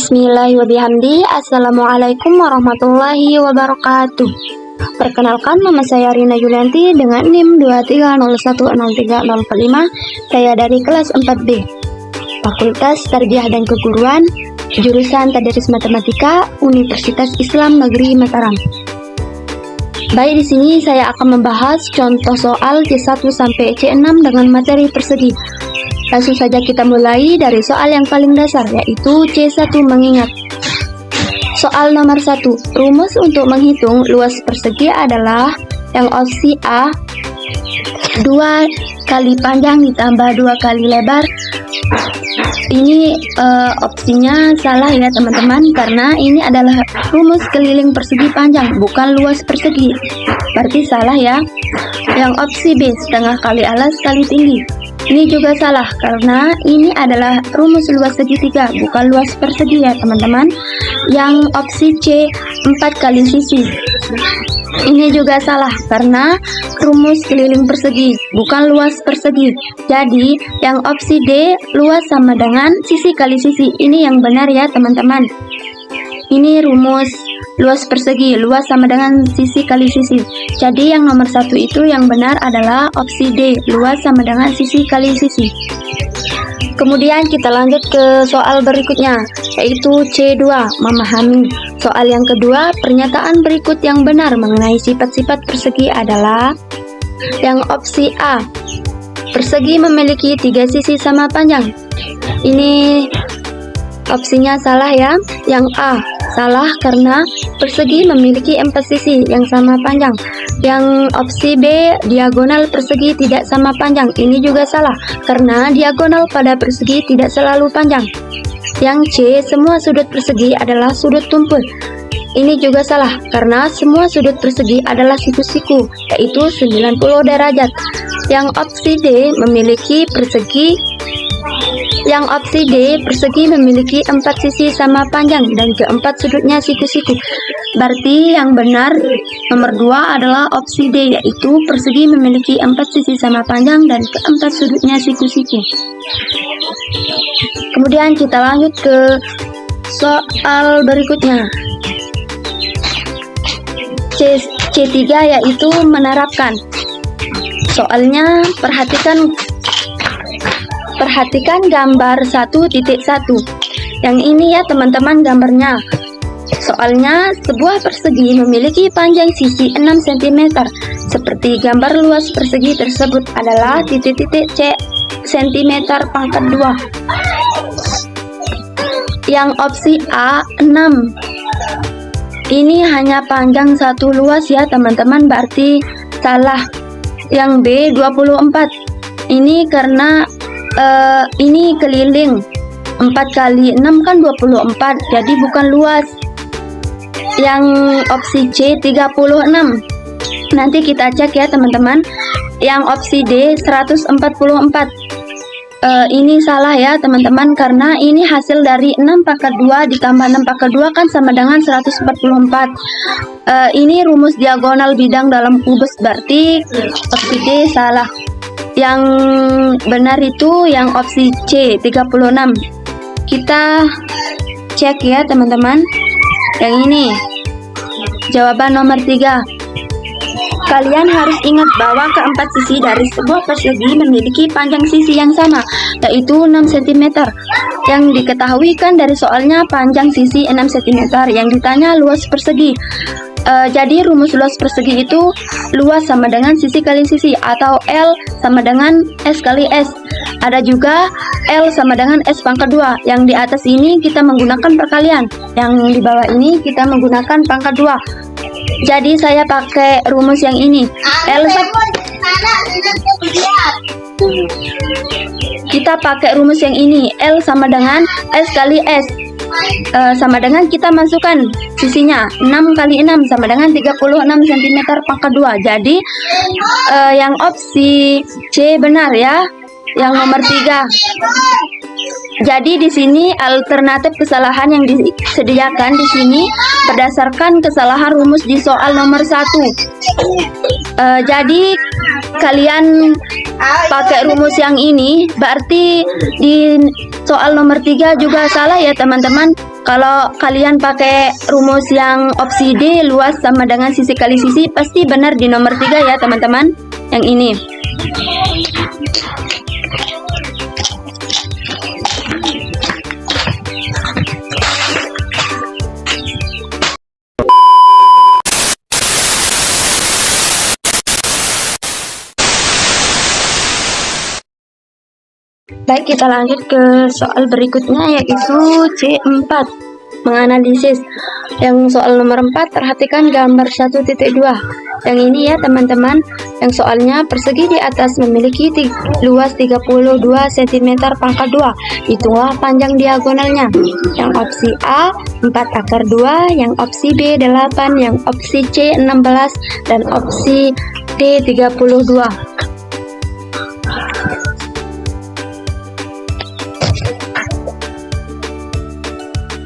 Bismillahirrahmanirrahim. Assalamualaikum warahmatullahi wabarakatuh. Perkenalkan, nama saya Rina Yulianti dengan NIM 230163045. Saya dari kelas 4B, Fakultas Tarbiyah dan Keguruan, jurusan Tadris Matematika, Universitas Islam Negeri Mataram. Baik, di sini saya akan membahas contoh soal C1 sampai C6 dengan materi persegi. Langsung saja kita mulai dari soal yang paling dasar, yaitu C1 mengingat. Soal nomor 1, rumus untuk menghitung luas persegi adalah yang opsi A, 2 kali panjang ditambah 2 kali lebar. Ini opsinya salah ya teman-teman, karena ini adalah rumus keliling persegi panjang, bukan luas persegi. Berarti salah ya. Yang opsi B, setengah kali alas kali tinggi. Ini juga salah, karena ini adalah rumus luas segitiga, bukan luas persegi ya teman-teman. Yang opsi C, 4 kali sisi. Ini juga salah, karena rumus keliling persegi, bukan luas persegi. Jadi, yang opsi D, luas sama dengan sisi kali sisi. Ini yang benar ya teman-teman. Ini rumus luas persegi, luas sama dengan sisi kali sisi. Jadi yang nomor 1 itu yang benar adalah opsi D, luas sama dengan sisi kali sisi. Kemudian kita lanjut ke soal berikutnya, yaitu C2, memahami. Soal yang kedua, pernyataan berikut yang benar mengenai sifat-sifat persegi adalah yang opsi A, persegi memiliki 3 sisi sama panjang. Ini opsinya salah ya. Yang A, salah karena persegi memiliki 4 sisi yang sama panjang. Yang opsi B, diagonal persegi tidak sama panjang. Ini juga salah, karena diagonal pada persegi tidak selalu panjang. Yang C, semua sudut persegi adalah sudut tumpul. Ini juga salah, karena semua sudut persegi adalah siku-siku, yaitu 90 derajat. Yang opsi D, persegi memiliki 4 sisi sama panjang dan keempat sudutnya siku-siku. Berarti yang benar nomor 2 adalah opsi D, yaitu persegi memiliki 4 sisi sama panjang dan keempat sudutnya siku-siku. Kemudian kita lanjut ke soal berikutnya. C3 yaitu menerapkan. Soalnya perhatikan gambar 1.1. Yang ini ya teman-teman gambarnya. Soalnya sebuah persegi memiliki panjang sisi 6 cm. Seperti gambar luas persegi tersebut adalah titik-titik C cm pangkat 2. Yang opsi A, 6. Ini hanya panjang satu luas ya teman-teman, berarti salah. Yang B, 24. Ini karena ini keliling 4 kali 6 kan 24, jadi bukan luas. Yang opsi C, 36. Nanti kita cek ya teman-teman. Yang opsi D, 144. Ini salah ya teman-teman, karena ini hasil dari 6 pangkat 2 ditambah 6 pangkat 2 kan sama dengan 144. Ini rumus diagonal bidang dalam kubus, berarti opsi D salah. Yang benar itu yang opsi C, 36. Kita cek ya teman-teman. Yang ini jawaban nomor 3. Kalian harus ingat bahwa keempat sisi dari sebuah persegi memiliki panjang sisi yang sama, yaitu 6 cm. Yang diketahui kan dari soalnya panjang sisi 6 cm, yang ditanya luas persegi. Jadi rumus luas persegi itu luas sama dengan sisi kali sisi, atau L sama dengan S kali S. Ada juga L sama dengan S pangkat 2. Yang di atas ini kita menggunakan perkalian, yang di bawah ini kita menggunakan pangkat 2. Jadi saya pakai rumus yang ini. Kita pakai rumus yang ini. L sama dengan S kali S. Sama dengan kita masukkan sisinya 6 kali 6 sama dengan 36 cm pangkat 2. Jadi yang opsi C benar ya. Yang nomor 3. Jadi di sini alternatif kesalahan yang disediakan di sini berdasarkan kesalahan rumus di soal nomor 1. Jadi kalian pakai rumus yang ini, berarti di soal nomor 3 juga salah ya teman-teman. Kalau kalian pakai rumus yang opsi D, luas sama dengan sisi kali sisi, pasti benar di nomor 3 ya teman-teman. Yang ini. Baik, kita lanjut ke soal berikutnya, yaitu C4, menganalisis. Yang soal nomor 4, perhatikan gambar 1.2. Yang ini ya teman-teman, yang soalnya persegi di atas memiliki luas 32 cm pangkat 2. Hitunglah panjang diagonalnya. Yang opsi A 4 akar 2, yang opsi B 8, yang opsi C 16, dan opsi D 32.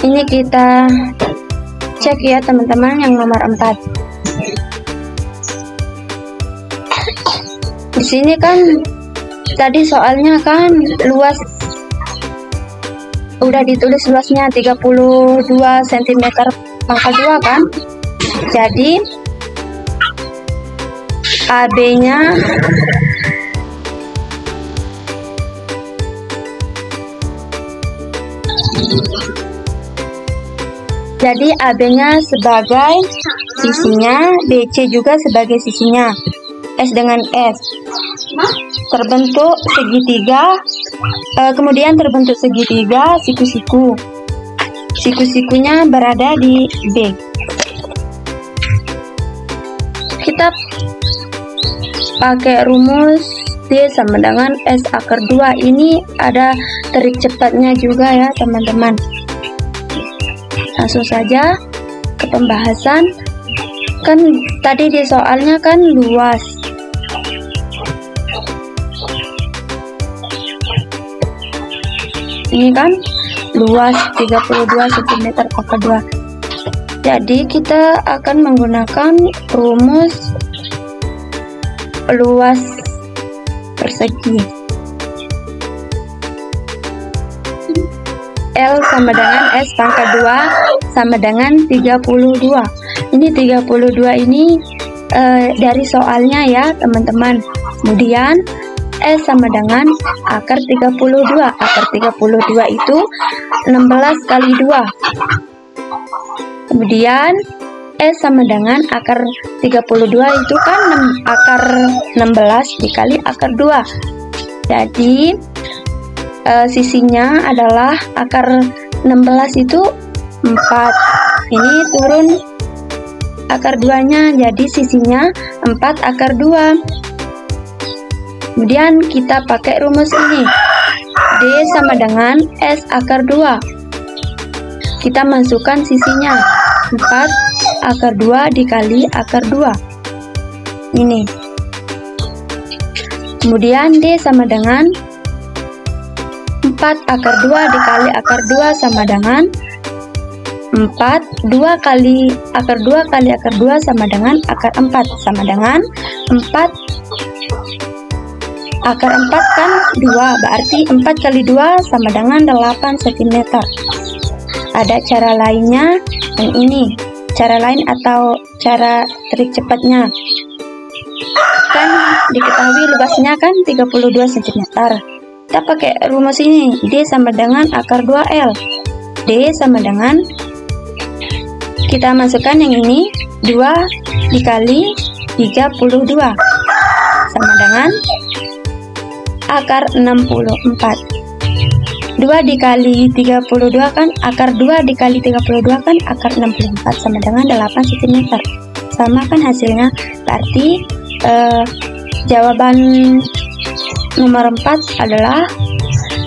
Ini kita cek ya teman-teman yang nomor 4. Di sini kan tadi soalnya kan luas udah ditulis luasnya 32 cm pangkat 2 kan. Jadi AB-nya sebagai sisinya, BC juga sebagai sisinya, S dengan S. Terbentuk segitiga, kemudian terbentuk segitiga siku-siku. Siku-sikunya berada di B. Kita pakai rumus D sama dengan S akar 2. Ini ada trik cepatnya juga ya teman-teman. Langsung saja ke pembahasan. Kan tadi di soalnya kan luas. Ini kan luas 32 cm pangkat 2. Jadi kita akan menggunakan rumus luas persegi. L sama dengan S pangkat 2 sama dengan 32. Ini 32 ini dari soalnya ya teman-teman. Kemudian S sama dengan akar 32. Akar 32 itu 16 kali 2. Kemudian S sama dengan akar 32 itu kan akar 16 dikali akar 2. Jadi sisinya adalah akar 16 itu 4. Ini turun akar 2 nya, jadi sisinya 4 akar 2. Kemudian kita pakai rumus ini, D sama dengan S akar 2. Kita masukkan sisinya 4 akar 2 dikali akar 2 ini. Kemudian D sama dengan 4 akar 2 dikali akar 2 sama dengan 4. 2 kali akar 2 kali akar 2 sama dengan akar 4, sama dengan 4 akar 4 kan 2, berarti 4 kali 2 sama dengan 8 cm. Ada cara lainnya yang ini, cara lain atau cara trik cepatnya. Kan diketahui luasnya kan 32 cm. Kita pakai rumus ini, D sama dengan akar 2L. D sama dengan, kita masukkan yang ini, 2 dikali 32 sama dengan akar 64. 2 dikali 32 kan akar 2 dikali 32 kan akar 64 sama dengan 8 cm. Sama kan hasilnya. Berarti jawaban nomor 4 adalah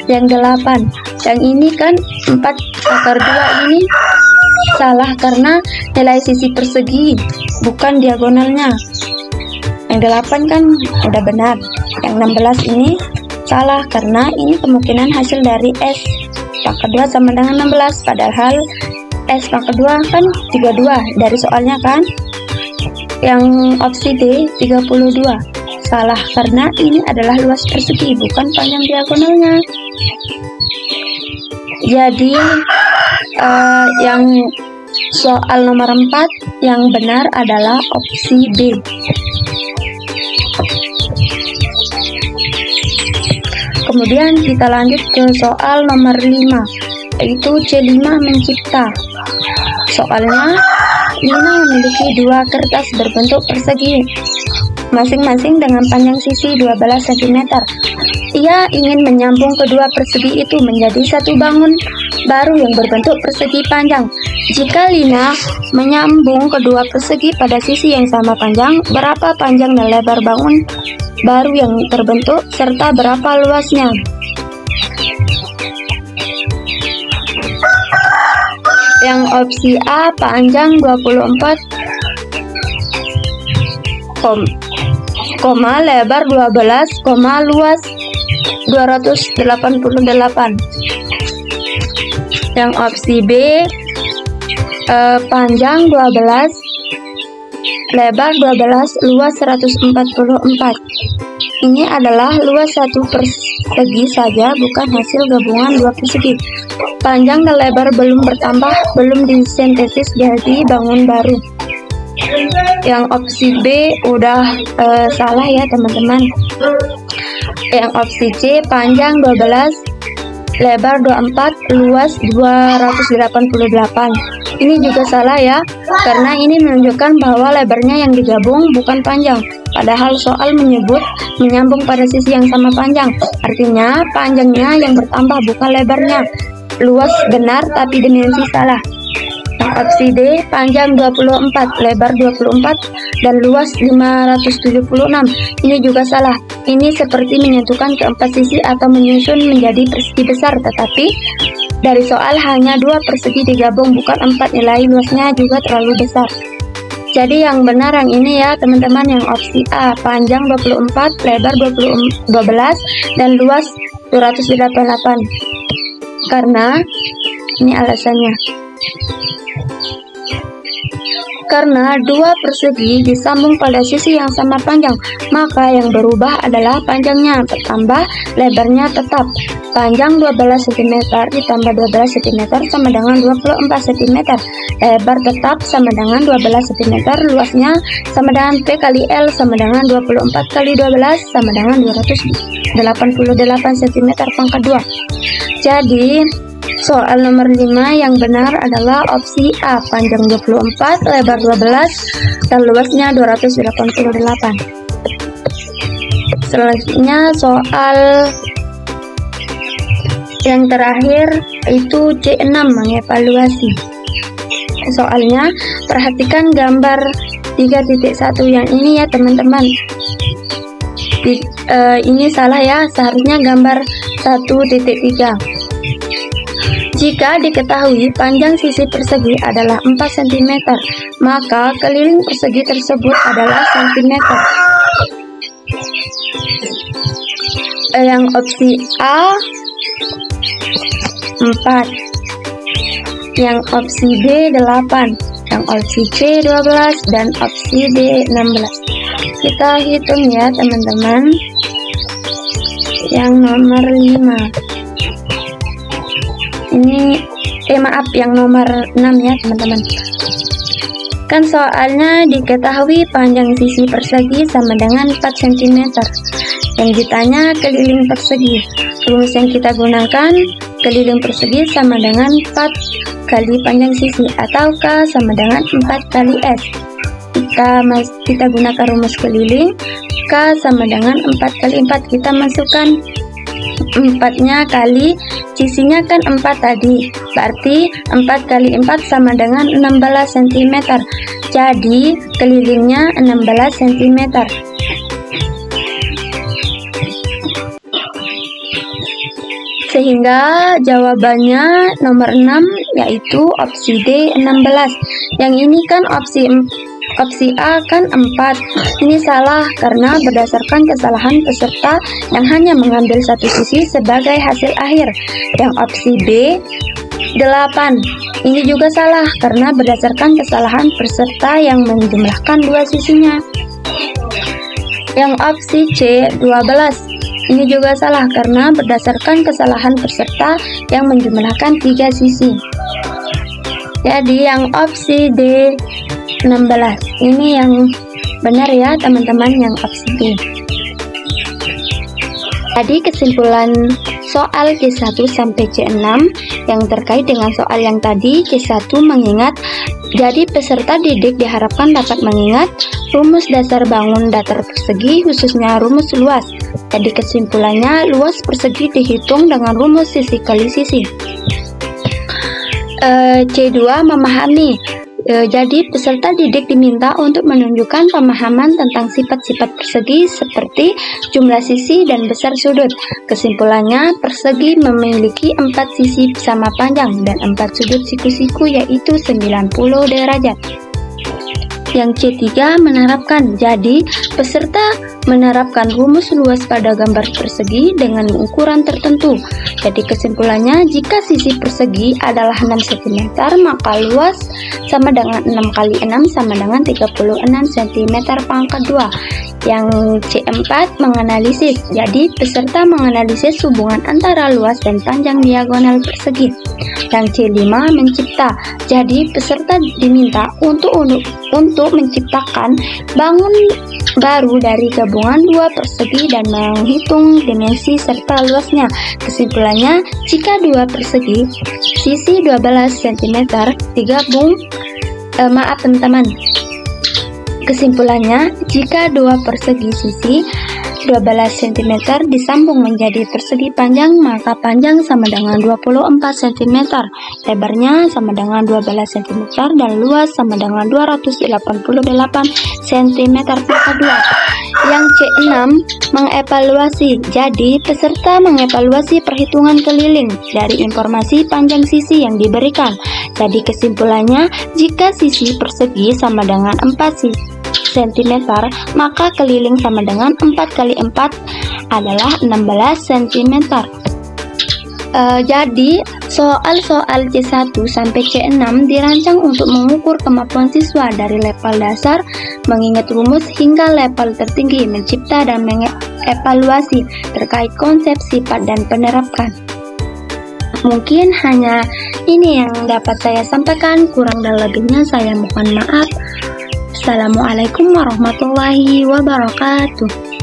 yang 8. Yang ini kan 4 akar 2 ini salah karena nilai sisi persegi, bukan diagonalnya. Yang 8 kan udah benar. Yang 16 ini salah karena ini kemungkinan hasil dari S pangkat 2 sama dengan 16. Padahal S pangkat 2 kan 32 dari soalnya kan. Yang opsi D 32. Salah karena ini adalah luas persegi, bukan panjang diagonalnya. Jadi Yang soal nomor 4 yang benar adalah opsi B. Kemudian kita lanjut ke soal nomor 5, yaitu C5 mencipta. Soalnya, Lina memiliki dua kertas berbentuk persegi, masing-masing dengan panjang sisi 12 cm. Ia ingin menyambung kedua persegi itu menjadi satu bangun baru yang berbentuk persegi panjang. Jika Lina menyambung kedua persegi pada sisi yang sama panjang, berapa panjang dan lebar bangun baru yang terbentuk, serta berapa luasnya? Yang opsi A panjang 24, lebar 12, luas 288. Yang opsi B panjang 12, lebar 12, luas 144. Ini adalah luas satu persegi saja, bukan hasil gabungan dua persegi. Panjang dan lebar belum bertambah, belum disintesis jadi bangun baru. Yang opsi B udah salah ya teman-teman. Yang opsi C panjang 12, lebar 24, luas 288. Ini juga salah ya, karena ini menunjukkan bahwa lebarnya yang digabung bukan panjang. Padahal soal menyebut menyambung pada sisi yang sama panjang. Artinya panjangnya yang bertambah bukan lebarnya. Luas benar tapi dimensi salah. Yang opsi D panjang 24, lebar 24, dan luas 576. Ini juga salah. Ini seperti menyatukan keempat sisi atau menyusun menjadi persegi besar, tetapi dari soal hanya dua persegi digabung bukan 4, nilai luasnya juga terlalu besar. Jadi yang benar yang ini ya teman-teman, yang opsi A panjang 24, lebar 12, dan luas 288. Karena ini alasannya. Karena dua persegi disambung pada sisi yang sama panjang, maka yang berubah adalah panjangnya bertambah, lebarnya tetap. Panjang 12 cm ditambah 12 cm sama dengan 24 cm. Lebar tetap sama dengan 12 cm. Luasnya sama dengan P kali L sama dengan 24 kali 12 sama dengan 288 cm pangkat 2. Jadi soal nomor 5 yang benar adalah opsi A panjang 24, lebar 12, dan luasnya 288. Selanjutnya soal yang terakhir itu C6 mengevaluasi. Soalnya perhatikan gambar 3.1 yang ini ya teman-teman. Ini salah ya, seharusnya gambar 1.3. Jika diketahui panjang sisi persegi adalah 4 cm, maka keliling persegi tersebut adalah cm. Yang opsi A 4, yang opsi B 8, yang opsi C 12, dan opsi D 16. Kita hitung ya teman-teman. Yang nomor 5 ini yang nomor 6 ya teman-teman. Kan soalnya diketahui panjang sisi persegi sama dengan 4 cm. Yang ditanya keliling persegi. Rumus yang kita gunakan, keliling persegi sama dengan 4 kali panjang sisi, atau K sama dengan 4 kali S. Kita gunakan rumus keliling, K sama dengan 4 kali 4. Kita masukkan 4-nya kali sisinya kan 4 tadi, berarti 4 kali 4 sama dengan 16 cm. Jadi kelilingnya 16 cm. Sehingga jawabannya nomor 6 yaitu opsi D 16. Yang ini kan opsi A kan 4. Ini salah karena berdasarkan kesalahan peserta yang hanya mengambil satu sisi sebagai hasil akhir. Yang opsi B 8. Ini juga salah karena berdasarkan kesalahan peserta yang menjumlahkan dua sisinya. Yang opsi C 12. Ini juga salah karena berdasarkan kesalahan peserta yang menjumlahkan 3 sisi. Jadi yang opsi D 16. Ini yang benar ya teman-teman, yang opsi D. Jadi kesimpulan soal C1 sampai C6 yang terkait dengan soal yang tadi, C1 mengingat. Jadi peserta didik diharapkan dapat mengingat rumus dasar bangun datar persegi, khususnya rumus luas. Jadi kesimpulannya, luas persegi dihitung dengan rumus sisi kali sisi. C2 memahami. Jadi peserta didik diminta untuk menunjukkan pemahaman tentang sifat-sifat persegi seperti jumlah sisi dan besar sudut. Kesimpulannya, persegi memiliki 4 sisi sama panjang dan 4 sudut siku-siku yaitu 90 derajat. Yang C3 menerapkan. Jadi peserta menerapkan rumus luas pada gambar persegi dengan ukuran tertentu. Jadi kesimpulannya, jika sisi persegi adalah 6 cm, maka luas sama dengan 6 kali 6 sama dengan 36 cm pangkat 2. Yang C4 menganalisis. Jadi peserta menganalisis hubungan antara luas dan panjang diagonal persegi. Yang C5 mencipta. Jadi peserta diminta untuk menciptakan bangun baru dari gabungan dua persegi dan menghitung dimensi serta luasnya. Kesimpulannya, jika dua persegi sisi 12 cm digabung, teman-teman. Kesimpulannya, jika dua persegi sisi 12 cm disambung menjadi persegi panjang, maka panjang sama dengan 24 cm, lebarnya sama dengan 12 cm, dan luas sama dengan 288 cm pangkat 2. Yang C6 mengevaluasi. Jadi peserta mengevaluasi perhitungan keliling dari informasi panjang sisi yang diberikan. Jadi kesimpulannya, jika sisi persegi sama dengan 4 cm, maka keliling sama dengan 4 kali 4 adalah 16 cm. Jadi soal-soal C1 sampai C6 dirancang untuk mengukur kemampuan siswa dari level dasar, mengingat rumus, hingga level tertinggi, mencipta dan mengevaluasi terkait konsep, sifat, dan penerapkan. Mungkin hanya ini yang dapat saya sampaikan, kurang dan lebihnya saya mohon maaf. Assalamualaikum warahmatullahi wabarakatuh.